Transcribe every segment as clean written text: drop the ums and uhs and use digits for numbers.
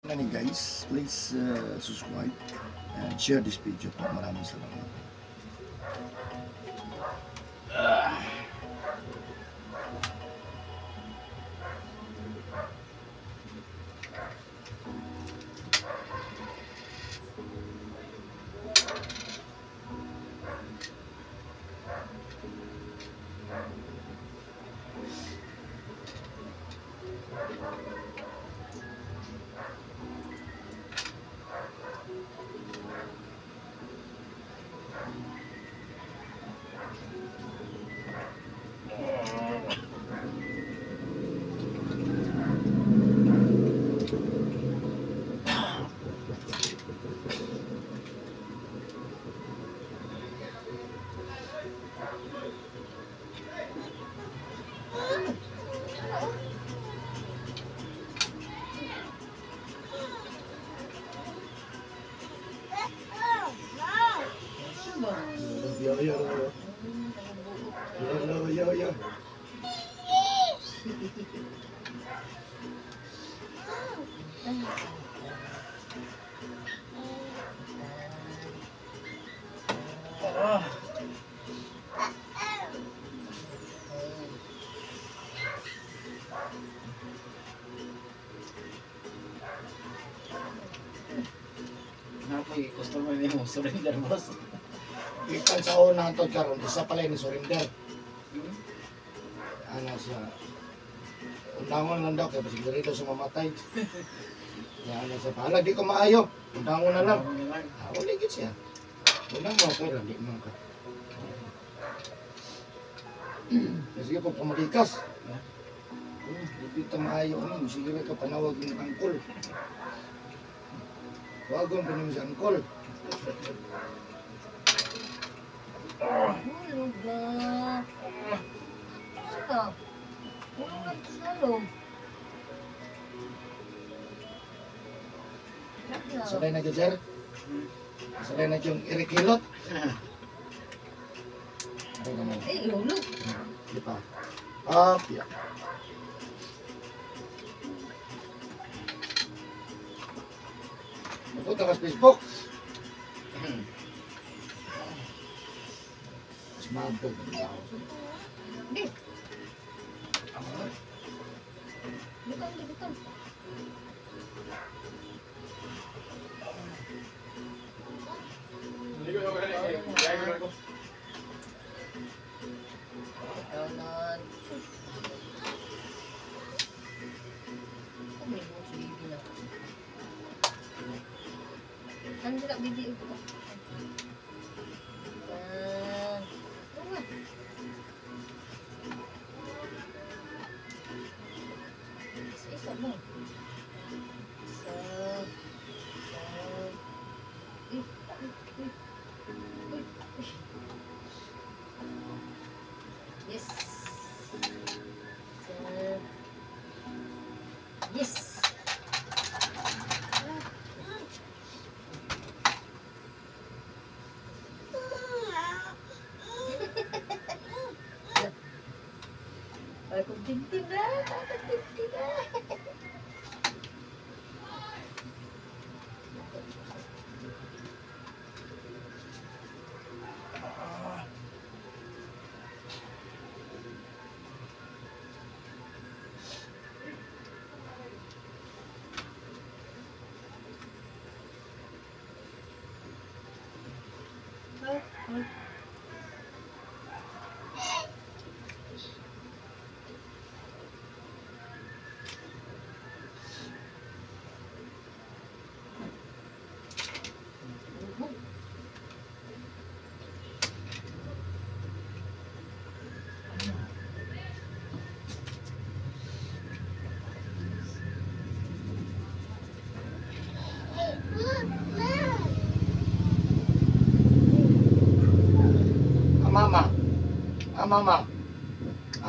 Many guys, please subscribe and share this video po. Maraming salamat. Yo. May customer ni mo, surrender boss. Ikan sa unang to karon isa pala ni surrender. Ano siya? Undangon lang daw kay basig dito sa mamatay. Ya ano sa pala di ko maayo. Undangon na lang. Uli gid siya. Unang mo kay di man ka. Kasi po pamalikas. Di ta maayo ano, sige ka panawag ng angkol. Wagon pa naman si angkol. Hulog na. Ano? Hulog na ito sa loob. Sanay na dyan, sir? Sanay na yung irikilot? Ay naman. Hulog. Di pa. Up, yeah. Punta ka sa Facebook. Smabog. Butang. Kanan. Kami mo si Bibi na. Ano sila Bibi ito? Isa mo. Yes. Yes. Aku tintin dah.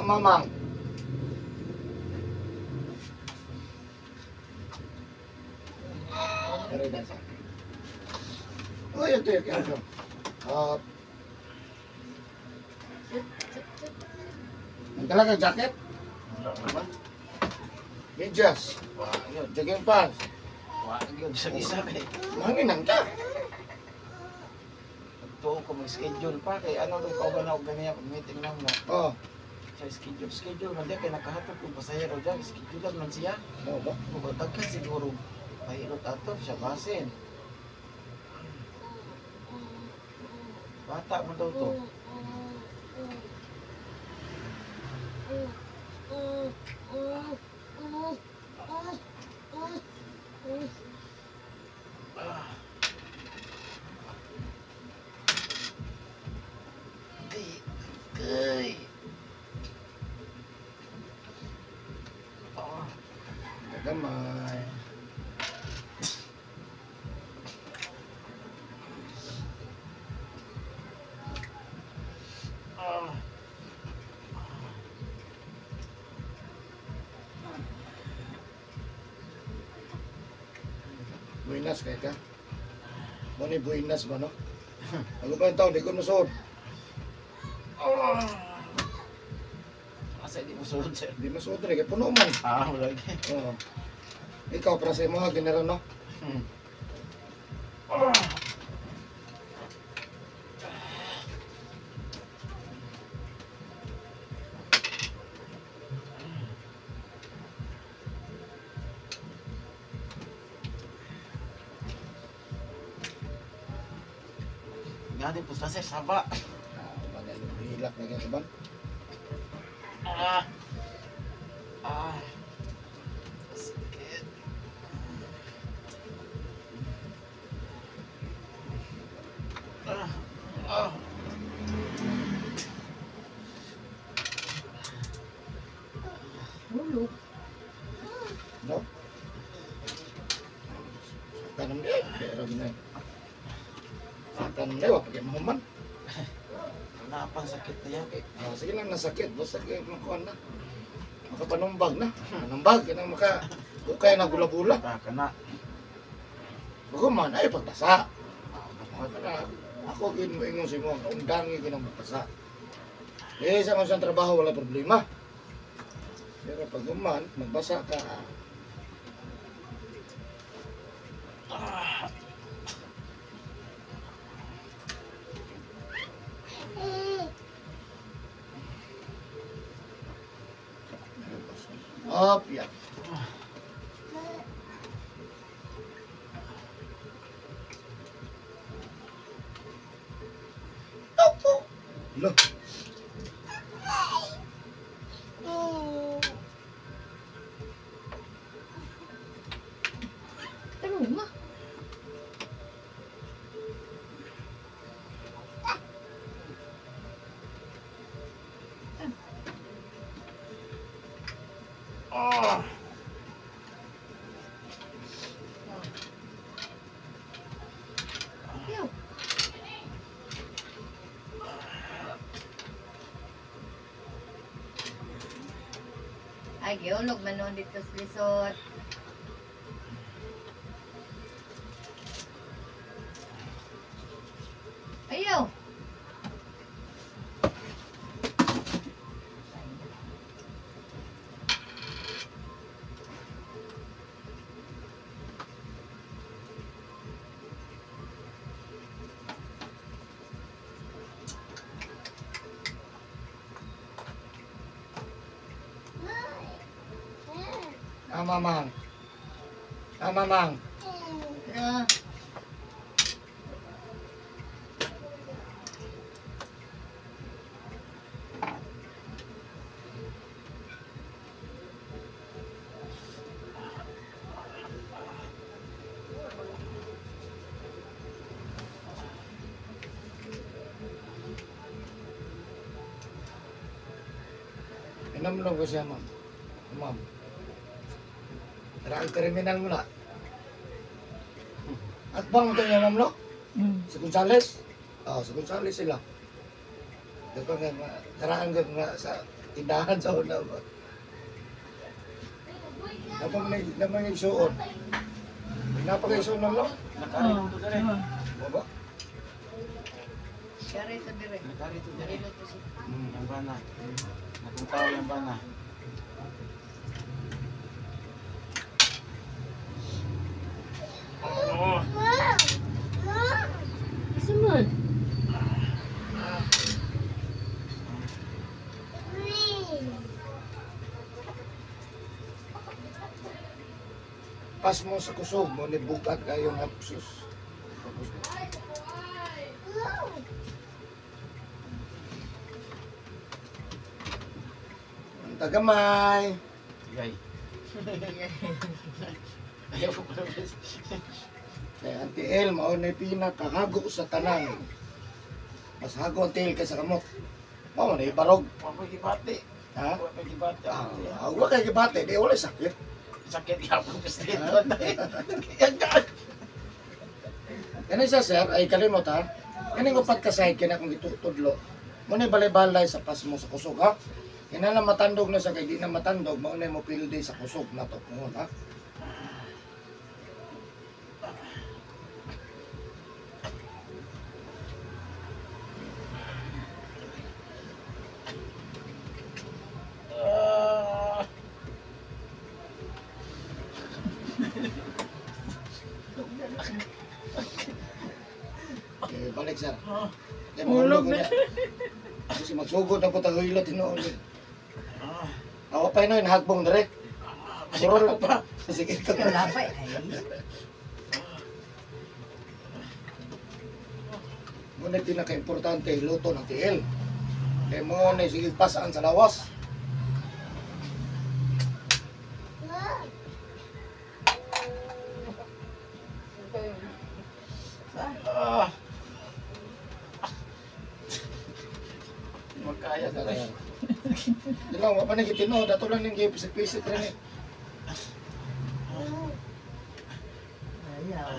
Mama. Oh, ito. Nagdala ka jacket? Medyas. Jogging pants. Wag yun sa isa kay. Manginan ka. Ito ko may schedule pa kay ano daw ka ba na og ganiya meeting lang mo. Oh, Sa schedule man di kay nakahatod kung pasahero diyan, schedule man siya. ano ba? Mugatag ka siguro. Pahilot ato siya basin. Bata mo daw to. Kay. Gamay. Buinas kay ka. Mo ni buinas ba no? Ano ba yung taon, di ko nasuod. Asa di mo sulod sir. Di nasuod rin, kaya puno man. Wala gi. Oo. Ikaw, para sa mga general, no? Nga din po sa sir, saba. Magaling hilak na kaya kaban. Ah. Sakit. Ah. Hulog. No? Tanam dia, pero gina. Tanam dia, wapag yung mahuman. Napang sakit na yan kay. Sige lang, nasakit. Basta kayo makuha na. Makapanumbag na. Panumbag, yun ang ukay na gula-gula. Baka na. Baguman, ay pagpasa. Ako ginuingon si mo, undangi ginang magpasa. Eh, sa mga trabaho, wala problema. Pero pag uman, magbasa ka. Up, yeah. Loh. Tanong mo. Yo. Ay, giulog manon dito sa lisod. Ayaw. Mamang. Mamang. Ah. Inamlo ko siya, ma'am. Ma'am. Tara, ang kriminal mo na. At bang ito niya, ma'am, no? Sa Gonzales? Oo, sa Gonzales sila. Ito nga, karaan ko nga sa tindahan sa una ba. Napang nagsuon. Napag-isuon na, no? Nakarito to dere. Baba? Kaya ito dire. Nakarito dere. Narilo to siya. Yang bana. Nakuntaw yang bana. pas mo sa kusog mo ni bugat kayo nga sus. Ang tagamay. Yay. Ayaw ko pala. Kaya ang tiil, mao na pinakahago sa tanan. Mas hago ang tiil kaysa kamot. Mao na ibarog. Huwag may gibati. Ha? Huwag may gibati. Huwag kay gibate, di wala sakit. Sakit ka po gusto ito. Yan ka. Kani sa sir, ay kalimot ha. Kani upat ka side kina kung gitutudlo. Muna balay-balay sa pas mo sa kusog ha. Kina na matandog na sa kay di na matandog, mao na mo pildi sa kusog na to ngon ha. Okay, balik sir. Kaya mahulog na. Kasi magsugod na po tayo hilot tinuon. Awa pa yun, hagbong direct. Puro lang pa. Sige, ito. Wala pa eh. Muna yung pinaka-importante, luto ng tiil. Kaya mo na sige pasaan sa lawas. Magkaya na rin. Di lang, wapa na kitino. Dato lang yung kayo pisit-pisit rin eh. Ayaw.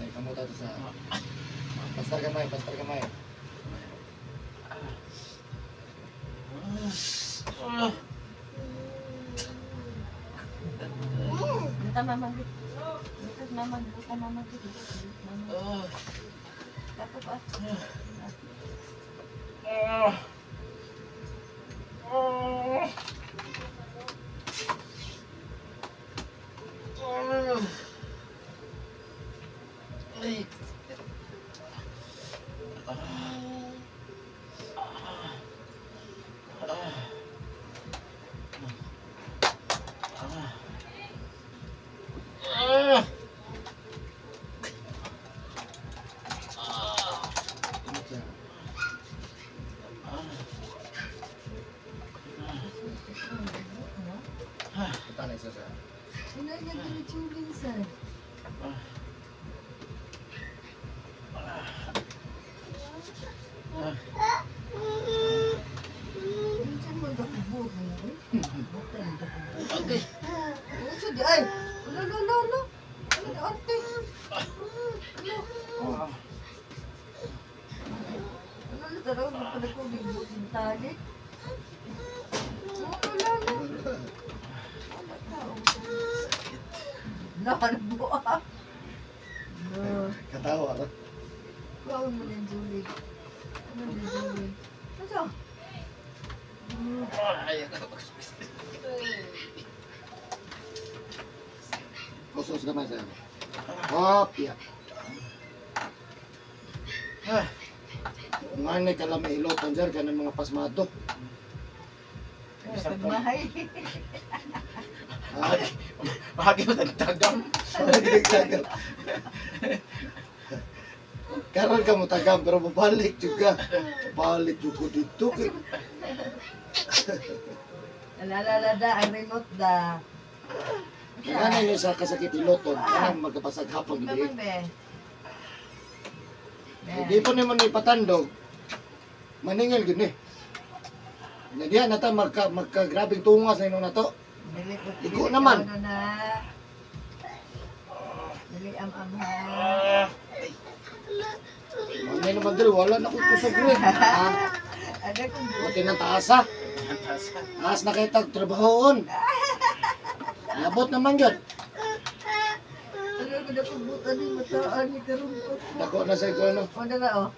Ay, kamu tato sa... Pastar kamay, pastar kamay. Buta mamang gitu. Buta mamang, buta mamang gitu. Dapat ah. Tanay sa sa. Ano niya diretso minsan? Minsan mo gakubog mo eh. Buta yung gakubog. Okay. Uso di ay. Lo. Ano ate? Ano taraw mo pala ko bigbuot ng tali? Lo. Nakabuha. No. Katawa ka. Bawal mo ng Julie. Ano ng Julie? Ano? Kusos kamay sa. Hop, ya. Kung nga na kalami ilotan dyan, ganun mga pasmado. Pagmahay. Bahagi mo nagtagam. Karon ka mo tagam, pero babalik juga. Balik juga dito. Nalalada ang remote da. Kaya nyo sa kasakit iloton, kanang magkapasag hapon Naman hindi. be. Hindi po naman ipatandog. Maningil gini. Nadiyan nata magka-grabing tungas na na to. Igo naman. Dili am-am ha. Ano naman dali, wala na kong kusog rin. Ada kong Buti ng taasa. Taas na kayo trabahoon. Nabot naman yun. Ano ko na pagbutan ni mataan ni karumpot. Dako na sa ikaw, no? O na oh.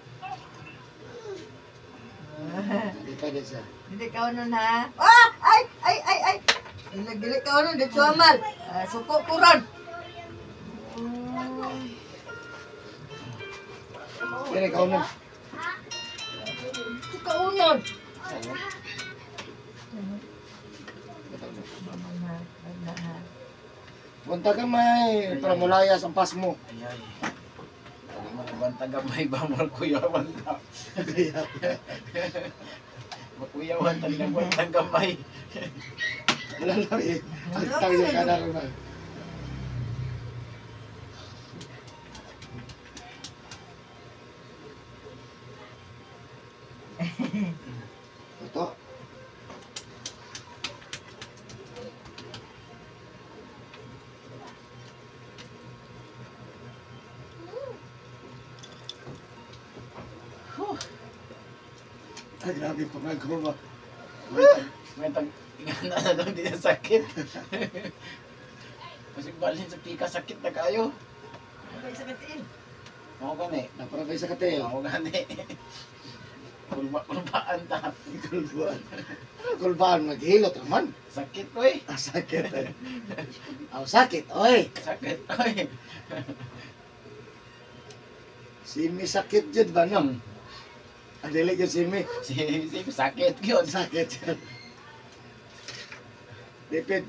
Hindi pa din siya. Hindi ka nun ha. Ah! Ay! Gila-gila ka ano, dito amal. Suko kuran. Kaya ikaw na. Suka unon. Bunta ka may para mulayas ang pas mo. Ay, ay. Hindi mo nabantang gamay ba mo kuyawan ka? Makuyawan tali ng bantang gamay. Wala lang eh. Agtang yung kanaro na. Ito. Ay, grabe pa nga ba? May ingana na lang din ang sakit. Kasi balhin sa pika sakit na kayo. Ay, sakitin. Ako gani. Naparagay sa katil. Ako gani. Kulbaan ta. Kulbaan. Kulbaan, maghilot naman. Sakit ko eh. Sakit eh. Sakit, oy. Sakit ko eh. Simi sakit dyan ba, no? Adili dyan simi. Sakit yun. Sakit dyan.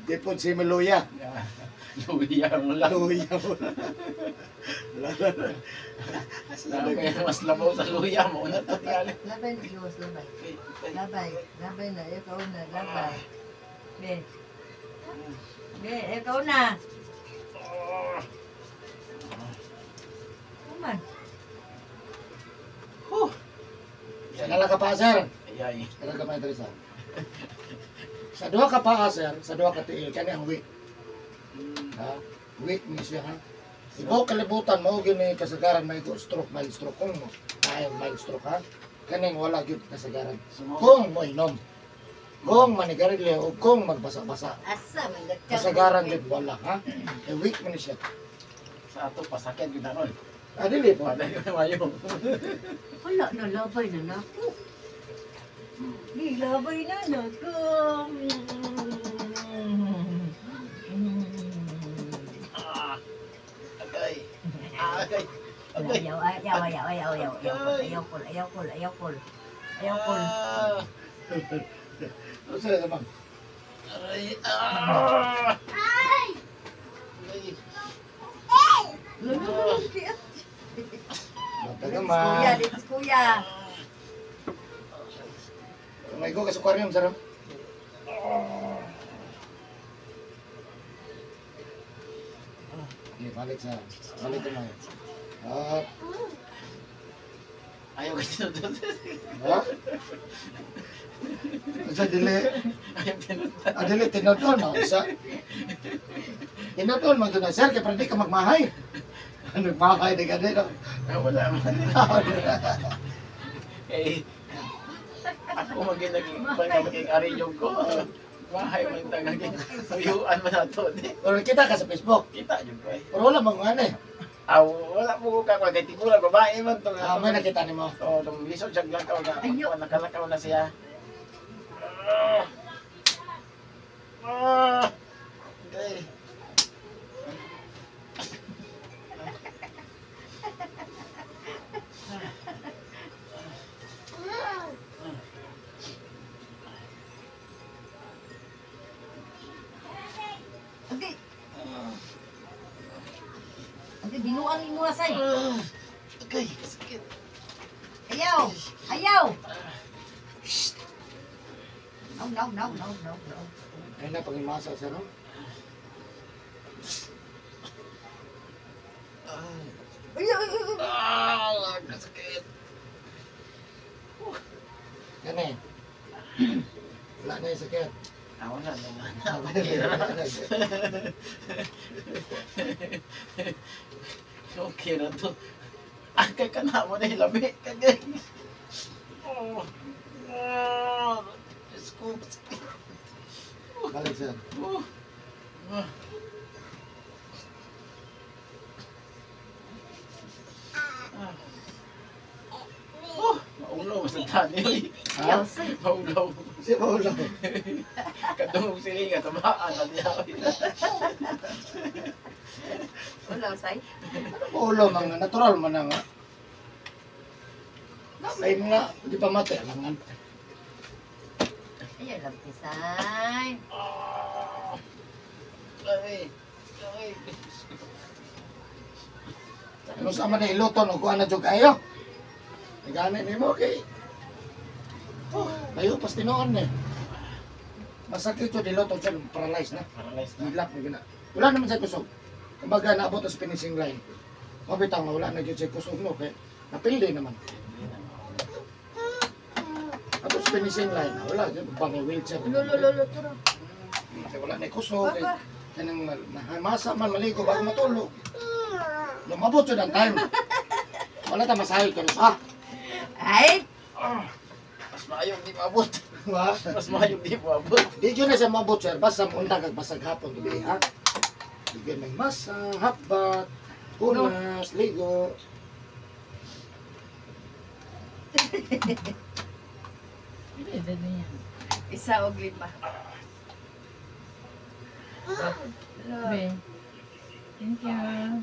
Dipod simi luya. Luya mo lang. Luya mo. Kaya mas labaw sa luya mo. Una to yan. Labay na, iwas labay. Labay. Labay na, ikaw na, labay. Be. Be, ikaw na. Kuman. Nala ka pa, sir. Ayay. Nala ka pa, Teresa. Sa duha ka pa, sir. Sa duha ka tiil. Kani ang weak. Ha? Weak ni siya, ha? Ibo kalibutan mo, gini kasagaran may stroke, mild stroke. Kung mo, kaya mild stroke, ha? Kaning wala gyud kasagaran. Kung mo inom. Kung manigarilyo o kung magbasa-basa. Asa, may nagkakaroon. Kasagaran gyud wala, ha? E weak man ni siya. Sa ato pasakit yun na nun. Adili po. Wala yun mayo. Wala na, labay na naku. Di, labay na naku. Agay. Agay. Agay. Ayaw kol. Ano sila naman? Aray. Agay. Mataga Kuya, dito kuya. May go ka sa aquarium, sir. Okay, balik sa. Balik ko na. Ayaw ka tinutod. Ha? Sa dili. Ayaw tinutod. Adili, tinodon. Isa. Tinodon, man doon na, sir. Kaya parang di ka magmahay. Nagmahay, di ka din. Wala man. Eh, ako maging arinyong ko. Mahay man tagagin. Tuyuan man nato. Pero kita ka sa Facebook. Kita yun ko eh. Pero wala mang ano eh. Wala mo ka kay tigulang babae man to. May nakita ni mo. Oh, nung lisod siya lakaw na. Ayaw. Nakalakaw na siya. Okay. Okay. Okay, binuang mo asay. Okay, sakit. Ayaw. No. Ay na, pangimasa, sir. No? Ayaw. Sakit. Yan eh. Wala na yung sakit. Wala naman. Okay na to. Akay ka na mo na hilabi. Kagay. Diyos ko. Balik, sir. Maulaw sa tani. Ayaw, sir. Maulaw. Di ba ulo? Katong silingan, tamaan na niya. Ulaw, say. Ulo, mga natural man na nga. Lain nga, di pa mati. Alangan. Ayan lang, Tisay. Ay. Ano sa man na iluto, no? Kuha na dyan kayo. Nagamit ni mo, okay? Layo pas tinoon eh. Masakit yun, iluto dyan, paralyzed na. Paralyzed na. Hilap na gina. Wala naman sa kusog. Kumbaga, naabot ang finishing line. Mabitaw nga, wala na dyan sa kusog, no? Okay? Napildi naman. At sa finishing line, wala dyan, bangay wheelchair. Lolo, turo. Kasi wala na kusog. Eh. Kanang masa man maligo bago matulog. Lumabot yun ang time. Wala ta masahe ka ah. Ay! Mas maayong di maabot. Wa. Mas maayong di maabot. Di yun na siya mabot sir. Basta munta kag basag hapon gabi ha. Bigyan may masa, habat, punas, ligo. Isa o lima. Be. Thank you.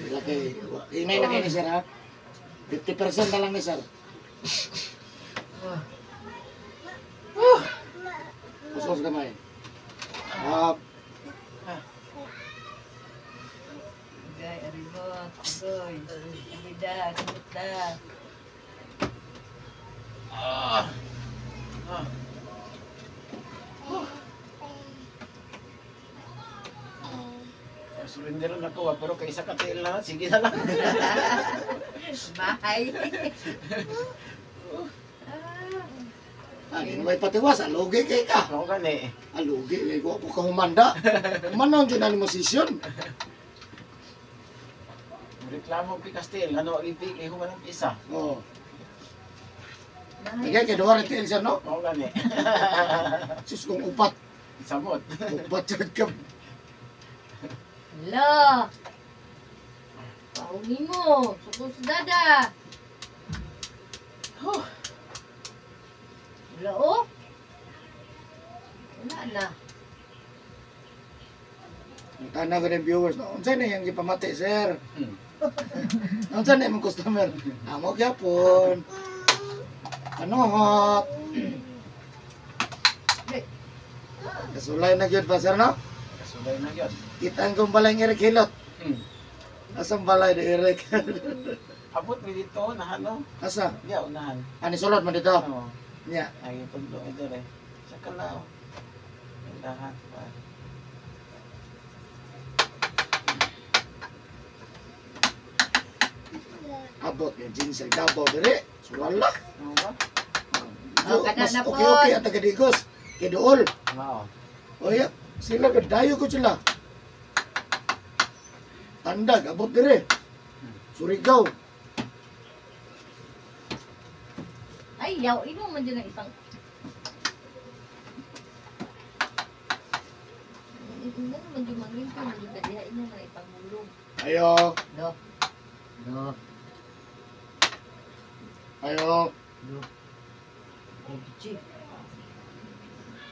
Lagi. Inay na kayo ni sir ha. 50% na lang ni sir. Pusos gamay. Gay, aribot, goy. Abida, kumita. Surrender na ko, pero kay isa ka tail na, sige na lang. Bahay. Ano may patiwas, alugi kay ka. Ako gani. Alugi, kay ko po ka humanda. Humanda ang dyan mo sisyon. Reklamo pi Castel, ano ipi kay human ang isa. Oo. Tigay kay Dora Tel siya no? Ako gani. Sus kong upat. Samot. Upat siya ka. Hala! Pauni mo! Sukos dada! Wala o? Wala na. Ang tanang ko ng viewers, no? Unsa na yung ipamati, sir? Unsa na yung customer? Amo gyapon. Ano hot? Kasulay na gyud pa, sir, no? Kasulay na yun. Kita ang kong balay ng Eric Hilot. Asang balay ni Eric? Abot mi dito, nahano? Asa? Diya, unahan. Ani sulod man dito. Oo. Nya. Ay, tundo ito rin. Sa kalao. Lahat pa. Abot yung ginseng Davao dire. Wala. Ano ba? Mas na po. okay ang taga-digos. Kay Dool. Oo. O ya, sila dayo ko sila. Tandag, abot dire. Surigao. Ay, yaw, ino man dyan ang ipang... Ino man dyan manginto, man dyan kadiha, ino man ipang mulong. Ayo, No. No. ayo. No. Chief.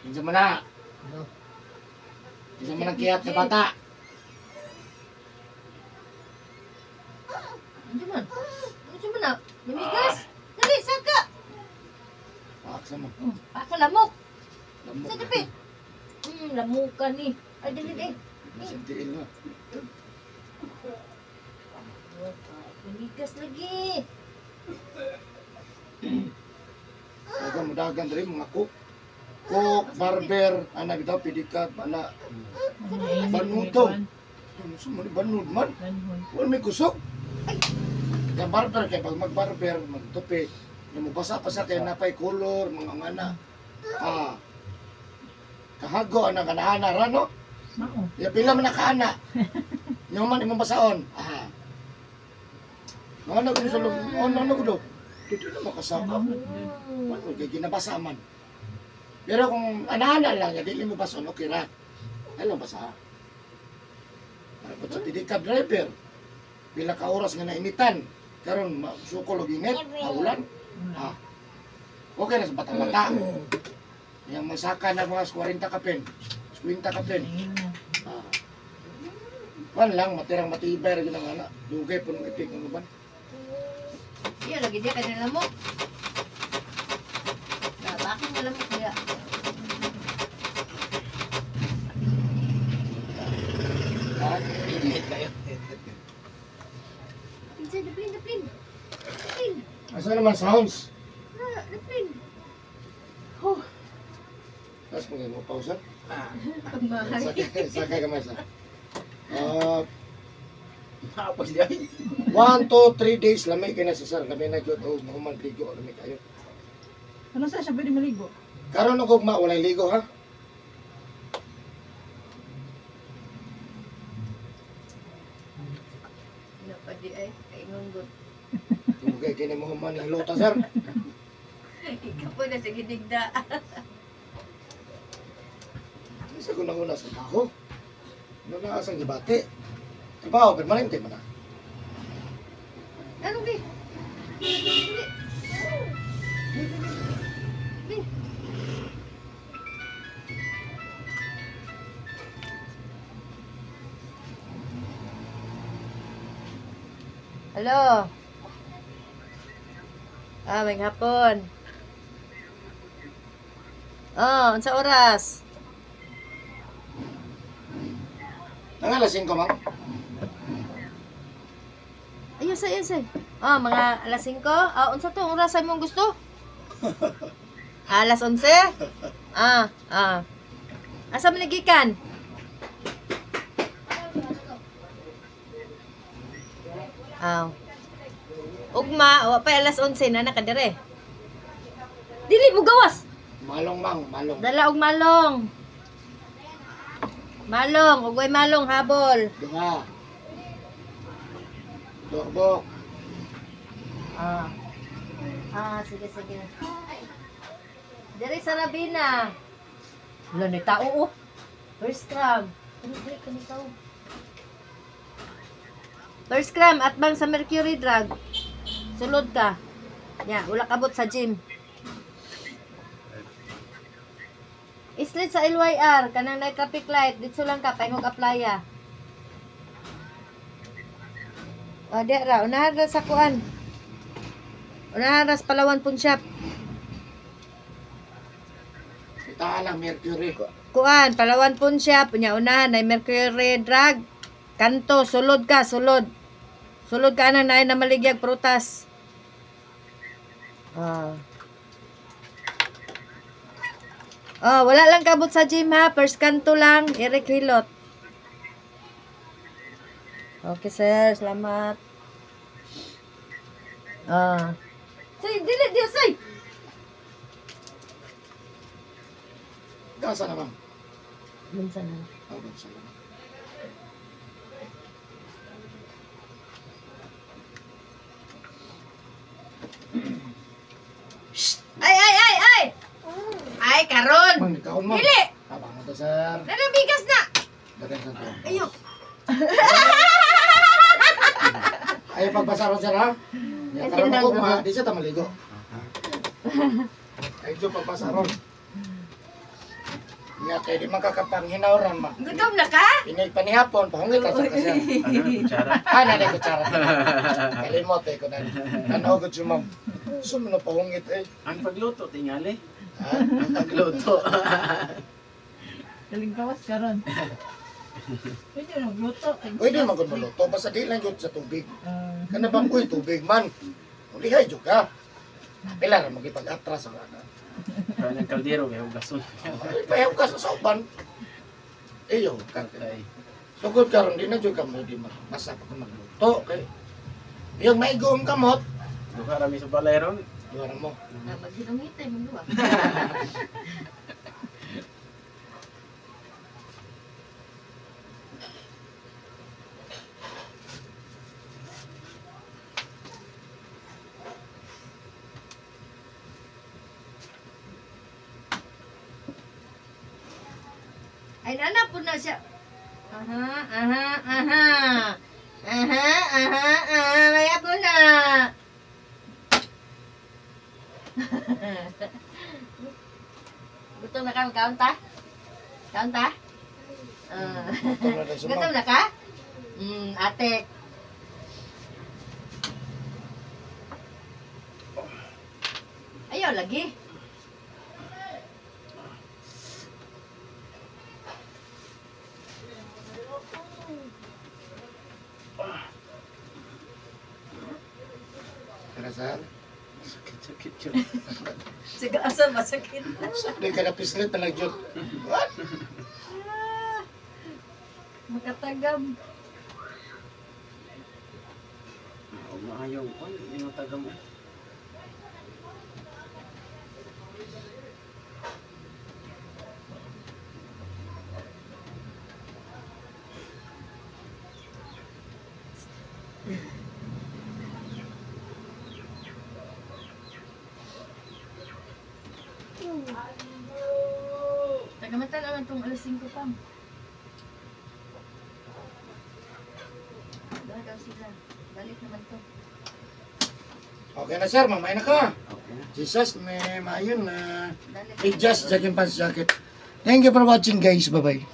Isa man na. No. Isa man ang kiyat sa bata. Ano man? Ano man na? Namigas? Dali, saka! Paksa mo. Ako lamok! Lamok Sa na. dapi! Lamukan ni. Ay, dali, dali. Masintiin na. Namigas lagi. Dagan mo dagan dire mga cook. Cook, barber, anak daw pidikat, bana. Banuto. Ano sa man banud man? Wala may kusog. Yung barber kay pag magbarber, magtupi, yung mabasa pa sa kay napay color, mga ngana. Kahago ang kanahana ra no? Mao. Ya pila man nakaana. Yung man imong basaon. Ano ko sulong? Ano ko do? Dito na makasaka. Ano, kay ginabasa man. Pero kung anahanan lang niya, dili mo bason, okay ra. Alam basa. Para po sa tidikab driver, pila ka oras nga nainitan, karon sukol og init, haulan. Okay na sa bata-bata. Yang masaka na mga 40 kapin, 50 kapin. Wan lang, matirang matibay, rin ang anak. Dugay po nung ipig ng uban. Iya, lagi dia kanila mo. Bakit na lamok dia? Init kayo. Pinsan, daplin. Asa naman sounds? Daplin. Tapos mo pausa? Mahal. Sakay ka masa. Tapos diyan. 1 to 3 days lamay kay na si sir. Kami na gyud og mahuman ligo lamay kayo. Ano sa siya pwede maligo? Karon og ugma walay ligo ha. Napadi ay ingunggot. Dugay kini mahuman ni lota sir. Ikaw po na sa gidigda. Isa ko nang una sa taho. Ano na asang gibati? Trabaho permanente man na. Ano di? Halo. May hapon. Unsa oras? Nangalasing ko ma'am. Ayos. Mga alas 5. Unsa to oras mong gusto? Alas 11? Asa man nagikan? Ugma, wa pa alas 11 na nakadire. Dili mo gawas. Malong mang, malong. Dala og malong. Ugway malong habol. Duha. Turbok. Sige. Diri sa Rabina. Wala ni tao First cram. Dili ka ni tao. First cram at bang sa Mercury Drug. Sulod ka. Wala kabot sa gym. Islit sa LYR, kanang na traffic light, dito lang ka, paingog applya. Diara, unahan na sa kuan. Unahan na sa Palawan Pawn Shop. Kita lang Mercury. Kuan, Palawan Pawn Shop, unahan na Mercury Drug. Kanto, sulod ka. Sulod ka na na maligyag prutas. Wala lang kabot sa gym ha. First kanto lang. Eric Hilot. Okay sir, salamat. Say, dili dia say. Kasa na ma'am. Minsan na. Minsan na. Ay, karon. Mang, ikaw mo. Dili. Abang mo to, sir. Nalabigas na. Dagan sa to. Ayok. Ayaw pagpasaron, sir, ha? Karon mo ugma, di siya tamaligo. Ayaw pagpasaron. Kaya di makakapanghinawran, ma. Gutom na ka? Pinay panihapon, pahungit ka siya kasi. Kutsara. Nanay kutsara. Kalimot ko na. Nanogod siya, ma'am. Sumino pahungit Ang pagluto, tingali. Ha? Ang pagluto. Galing kawas karon. Pwede magluto. Pwede naman kung maluto, basta di lang yun sa tubig. Kana bang uy, tubig man. Kung lihay yun ka. Pilar, magipag-atras ang ana. Kaya ng kaldero, kaya ugason. Payaw ka sa soban. Iyo, kakay. Sugod karon di na jud ka mo di basta pa magluto kay. Yung maigom kamot, Duha rami sa balay ron. duwa mo. Magdungitay mo duwa. Ay, nana po na siya. Aha, aha, aha. Aha, aha, aha. Maya po na. Gutom na ka? Kaunta? Kaunta? Gutom na ka? Ate. Ayaw lagi. Karasan? Sakit-sakit yun. Sige, asa masakit. Hindi ka na pislit na nag-joke. What? Makatagam. Huwag maayaw ko. Hindi mo tagam mo. Tagamata naman itong alas 5 pa. Daw sila. Balik naman to. Okay na sir, mamay na ka. Okay na. Jesus, may mayon na. Dali. Adjust jacket pants jacket. Thank you for watching guys. Bye-bye.